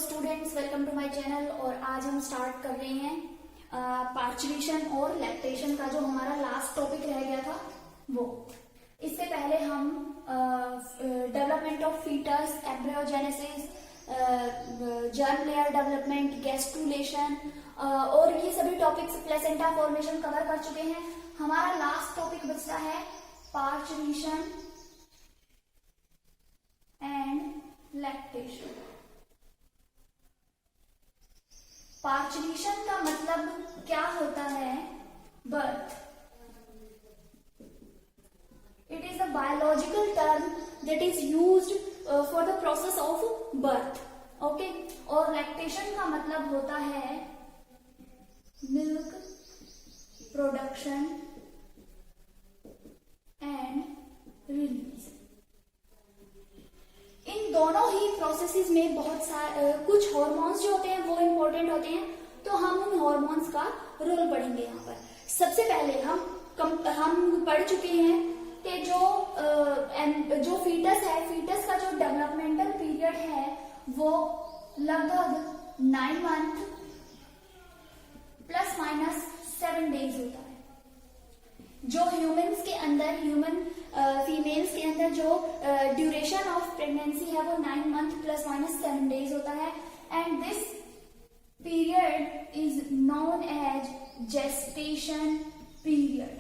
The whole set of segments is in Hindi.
Students, welcome to my channel. और आज हम स्टार्ट कर रहे हैं पार्चुरेशन और लैक्टेशन का जो हमारा लास्ट टॉपिक रह गया था वो। इससे पहले हम development of fetus, embryogenesis, germ layer development, gastrulation और ये सभी टॉपिक्स, प्लेसेंटा फॉर्मेशन कवर कर चुके हैं। हमारा लास्ट टॉपिक बचता है पार्चुरेशन एंड लैक्टेशन। पार्चुरेशन का मतलब क्या होता है? Birth. It is a biological term that is used for the process of birth. Okay. और लैक्टेशन का मतलब होता है मिल्क प्रोडक्शन एंड रिलीज। इन दोनों ही प्रोसेसेस में बहुत सारे कुछ हार्मोन्स जो होते हैं वो इम्पोर्टेंट होते हैं, तो हम उन हार्मोन्स का रोल पढ़ेंगे यहाँ पर। सबसे पहले हम पढ़ चुके हैं कि जो फीटस है, फीटस का जो डेवलपमेंटल पीरियड है वो लगभग 9 मंथ प्लस माइनस 7 डेज होता है। जो ह्यूमंस के अंदर, फीमेल्स के अंदर जो ड्यूरेशन ऑफ प्रेगनेंसी है वो 9 मंथ प्लस माइनस 7 डेज होता है। And this period is known as gestation period.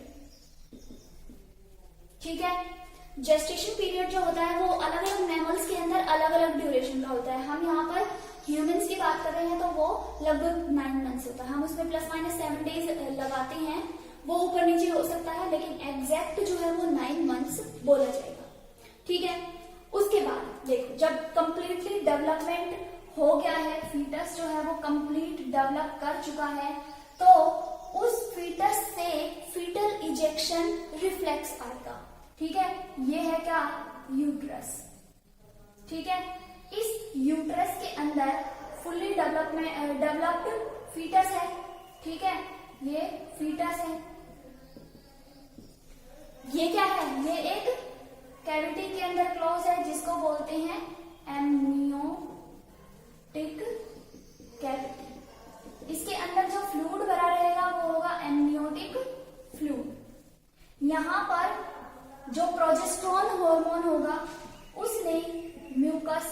ठीक है। जेस्टेशन पीरियड जो होता है वो अलग अलग मैमल्स के अंदर अलग अलग ड्यूरेशन का होता है। हम यहाँ पर ह्यूमंस की बात कर रहे हैं तो वो लगभग 9 मंथ्स होता है। हम उसमें प्लस माइनस 7 डेज लगाते हैं, वो ऊपर नीचे हो सकता है, लेकिन एग्जैक्ट जो है वो 9 मंथ्स बोला जाएगा। ठीक है। उसके बाद देखो, जब कंप्लीटली डेवलपमेंट हो गया है, फीटस जो है वो कंप्लीट डेवलप कर चुका है, तो उस फीटस से फीटल इजेक्शन रिफ्लेक्स आएगा। ठीक है। ये है क्या? यूट्रस। ठीक है। इस यूट्रस के अंदर फुल्ली डेवलप्ड फीटस है। ठीक है। ये फीटस है। ये क्या है? ये एक कैविटी के अंदर क्लोज है जिसको बोलते हैं एमनियोटिक कैविटी। इसके अंदर जो फ्लूइड भरा रहेगा वो होगा एमनियोटिक फ्लूइड। यहाँ पर जो प्रोजेस्टेरोन हार्मोन होगा उसने म्यूकस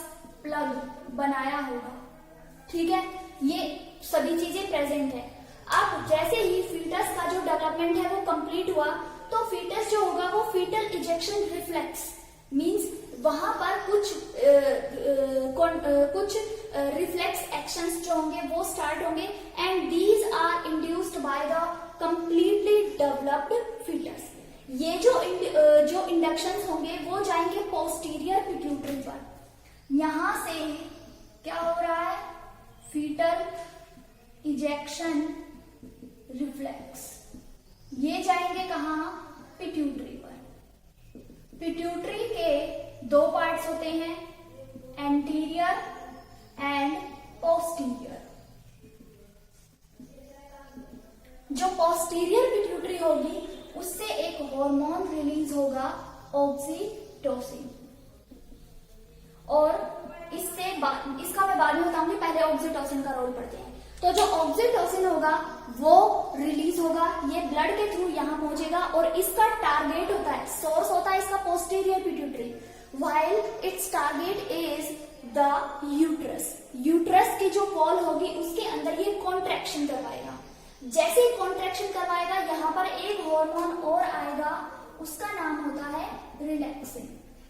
प्लग बनाया होगा। ठीक है। ये सभी चीजें प्रेजेंट है। अब जैसे ही फीटस का जो डेवलपमेंट है वो कंप्लीट हुआ, तो फीटस जो होगा वो फीटल इजेक्शन रिफ्लेक्स मींस वहां पर कुछ रिफ्लेक्स एक्शंस जो होंगे वो स्टार्ट होंगे, and these are induced by the completely developed fetus. ये जो इंडक्शंस होंगे वो जाएंगे पोस्टीरियर पिट्यूटरी पर। यहां से क्या हो रहा है? Fetal ejection reflex. ये जाएंगे कहा? पिट्यूटरी पर। पिट्यूटरी के 2 पार्ट्स होते हैं, एंटीरियर एंड पोस्टीरियर। जो पोस्टीरियर पिट्यूटरी होगी उससे एक हार्मोन रिलीज होगा, ऑक्सीटोसिन। और इसका मैं बाद में बताऊंगी, पहले ऑक्सीटोसिन का रोल पढ़ते हैं। तो जो ऑक्सीटोसिन होगा वो रिलीज होगा, ये ब्लड के थ्रू यहाँ पहुंचेगा, और इसका टारगेट होता है, सोर्स होता है इसका posterior pituitary, while it's target is the uterus. Uterus की जो वॉल होगी उसके अंदर ये कॉन्ट्रैक्शन करवाएगा। जैसे ही कॉन्ट्रैक्शन करवाएगा, यहाँ पर एक हार्मोन और आएगा, उसका नाम होता है रिलैक्सिन।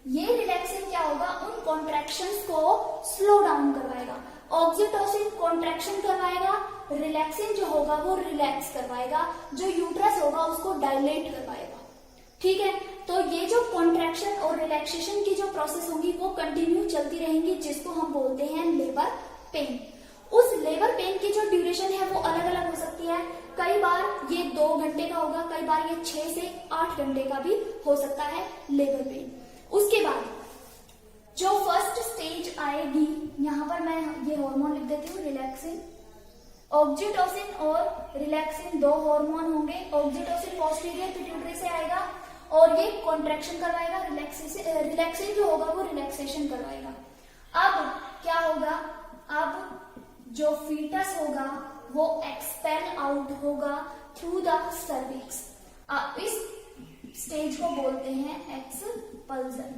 ये रिलैक्सिन क्या होगा? उन कॉन्ट्रैक्शंस को स्लो डाउन करवाएगा। ऑक्सीटोसिन कॉन्ट्रैक्शन करवाएगा, रिलैक्सिन जो होगा वो रिलैक्स करवाएगा, जो यूट्रस होगा उसको डायलेट करवाएगा। ठीक है। तो ये जो कॉन्ट्रैक्शन और रिलैक्सेशन की जो प्रोसेस होगी वो कंटिन्यू चलती रहेंगी, जिसको हम बोलते हैं लेबर पेन। उस लेबर पेन की जो ड्यूरेशन है वो अलग अलग हो सकती है। कई बार ये 2 घंटे का होगा, कई बार ये 6 से 8 घंटे का भी हो सकता है लेबर पेन। उसके बाद जो फर्स्ट स्टेज आएगी, यहाँ पर मैं ये हार्मोन लिख देती हूँ, रिलैक्सिन। ऑक्सीटोसिन और रिलैक्सिन 2 हार्मोन होंगे। ऑक्सीटोसिन पोस्टीरियर पिट्यूटरी से आएगा और ये कॉन्ट्रैक्शन करवाएगा, रिलैक्सिन जो होगा वो रिलैक्सेशन करवाएगा। अब क्या होगा? अब जो फीटस होगा वो एक्सपेल आउट होगा थ्रू द सर्विक्स। इस स्टेज को बोलते हैं एक्सपल्जन।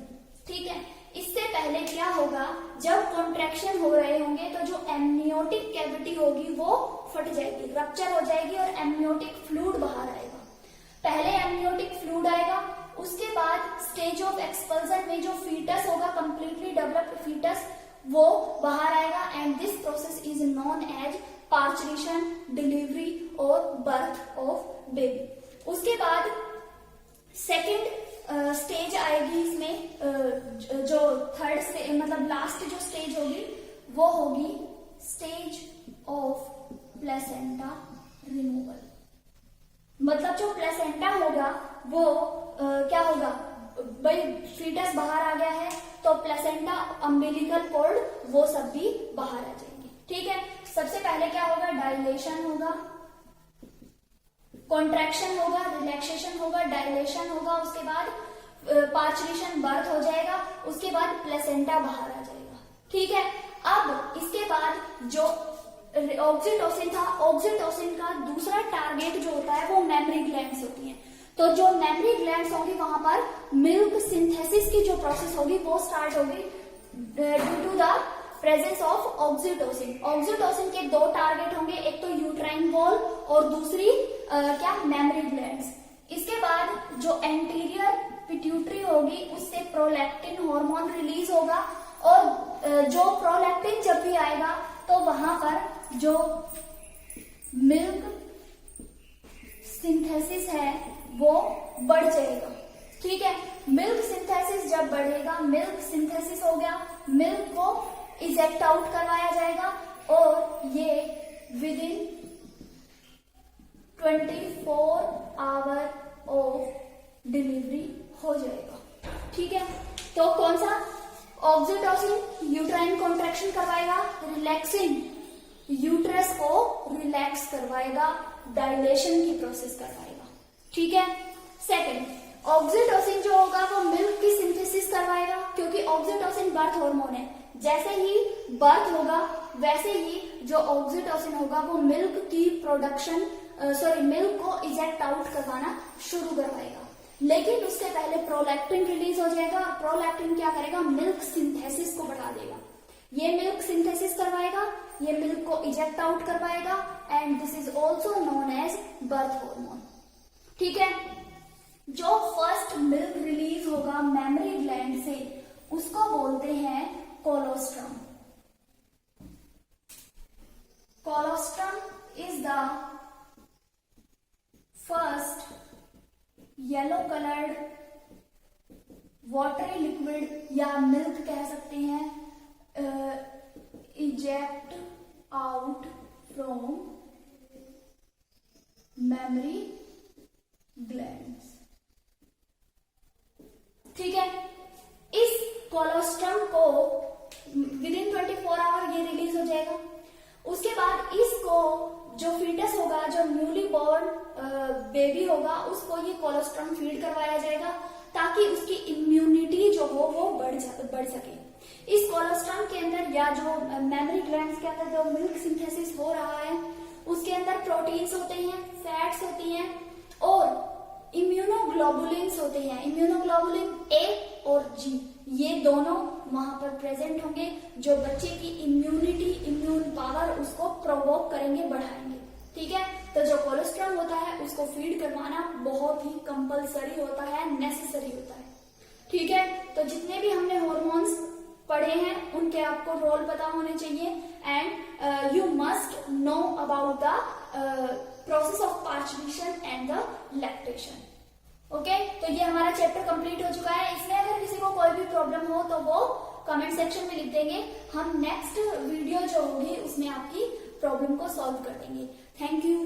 ठीक है, इससे पहले क्या होगा, जब कॉन्ट्रैक्शन हो रहे होंगे तो जो एमनियोटिक कैविटी होगी वो फट जाएगी, रप्चर हो जाएगी और एमनियोटिक फ्लूइड बाहर आएगा। पहले एमनियोटिक फ्लूइड आएगा, उसके बाद स्टेज ऑफ एक्सपल्जन में जो फीटस होगा, कंप्लीटली डेवलप्ड फीटस, वो बाहर आएगा and this process is known as parturition, delivery और बर्थ ऑफ बेबी। उसके बाद सेकेंड स्टेज आएगी इसमें, जो थर्ड स्टेज मतलब लास्ट जो स्टेज होगी वो होगी स्टेज ऑफ प्लेसेंटा रिमूवल। मतलब जो प्लेसेंटा होगा वो क्या होगा, भाई फीटस बाहर आ गया है तो प्लेसेंटा, अम्बिलिकल कॉर्ड, वो सब भी बाहर आ जाएंगे। ठीक है, सबसे पहले क्या होगा, डायलेशन होगा, कॉन्ट्रैक्शन होगा, रिलैक्सेशन होगा, डायलेशन होगा, उसके बाद पार्चुरेशन, बर्थ हो जाएगा, उसके बाद प्लेसेंटा बाहर आ जाएगा। ठीक है, अब इसके बाद जो ऑक्सीटोसिन था, ऑक्सीटोसिन का दूसरा टारगेट जो होता है वो मेमरी ग्लैंड्स होती हैं। तो जो मेमरी ग्लैंड्स होगी वहां पर मिल्क सिंथेसिस की जो प्रोसेस होगी वो स्टार्ट होगी due to the presence of oxytocin. Oxytocin के दो टारगेट होंगे, एक तो यूट्राइन वॉल और दूसरी क्या, मेमरी ग्लैंड्स। इसके बाद जो एंटीरियर पिट्यूटरी होगी उससे प्रोलैक्टिन हार्मोन रिलीज होगा और जो प्रोलैक्टिन जब भी आएगा तो वहां पर जो मिल्क सिंथेसिस है वो बढ़ जाएगा। ठीक है, मिल्क सिंथेसिस जब बढ़ेगा, मिल्क सिंथेसिस हो गया, मिल्क को इजेक्ट आउट करवाया जाएगा और ये with in 24 hour of delivery हो जाएगा। ठीक है, तो कौन सा, ऑक्सीटोसिन यूट्राइन कॉन्ट्रैक्शन करवाएगा, रिलैक्सिंग यूट्रस को रिलैक्स करवाएगा, डायलेशन की प्रोसेस करवाएगा। ठीक है, सेकंड, ऑक्सीटोसिन जो होगा वो मिल्क की सिंथेसिस करवाएगा, क्योंकि ऑक्सीटोसिन बर्थ हार्मोन है। जैसे ही बर्थ होगा वैसे ही जो ऑक्सीटोसिन होगा वो मिल्क की प्रोडक्शन मिल्क को इजेक्ट आउट करवाना शुरू करवाएगा। लेकिन उससे पहले प्रोलैक्टिन रिलीज हो जाएगा और प्रोलैक्टिन क्या करेगा, मिल्क सिंथेसिस को बढ़ा देगा। ये मिल्क सिंथेसिस करवाएगा, ये मिल्क को इजेक्ट आउट करवाएगा and this is also known as birth hormone. ठीक है, जो फर्स्ट मिल्क रिलीज होगा मेमरी ग्लैंड से उसको बोलते हैं colostrum. Colostrum is the first yellow coloured watery liquid या मिल्क कह सकते हैं, eject out from mammary glands. ठीक है, इस कोलोस्ट्रम को विद इन 24 आवर ये रिलीज हो जाएगा। उसके बाद इसको जो फीटस होगा, जो न्यूली बोर्न बेबी होगा, उसको ये कोलोस्ट्रम फीड करवाया जाएगा ताकि उसकी इम्यूनिटी जो हो वो बढ़ सके। इस कोलोस्ट्रम के अंदर या जो मेमरी ग्लैंड्स के अंदर जो मिल्क सिंथेसिस हो रहा है उसके अंदर प्रोटीन्स होते हैं, फैट्स होती हैं और इम्यूनोग्लोबुलिन्स होते हैं। इम्यूनोग्लोबुलिन ए और जी, ये दोनों वहां पर प्रेजेंट होंगे जो बच्चे की इम्यूनिटी, इम्यून पावर उसको प्रोवोक करेंगे, बढ़ाएंगे। ठीक है, तो जो कोलेस्ट्रॉल होता है उसको फीड करवाना बहुत ही कंपलसरी होता है, नेसेसरी होता है। ठीक है, तो जितने भी हमने हॉर्मोन्स पढ़े हैं उनके आपको रोल पता होने चाहिए and you must know about the process of parturition and the lactation. Okay, तो ये हमारा चैप्टर कंप्लीट हो चुका है। इसमें अगर किसी को कोई भी प्रॉब्लम हो तो वो कमेंट सेक्शन में लिख देंगे, हम नेक्स्ट वीडियो जो होगी उसमें आपकी प्रॉब्लम को सॉल्व कर देंगे। Thank you.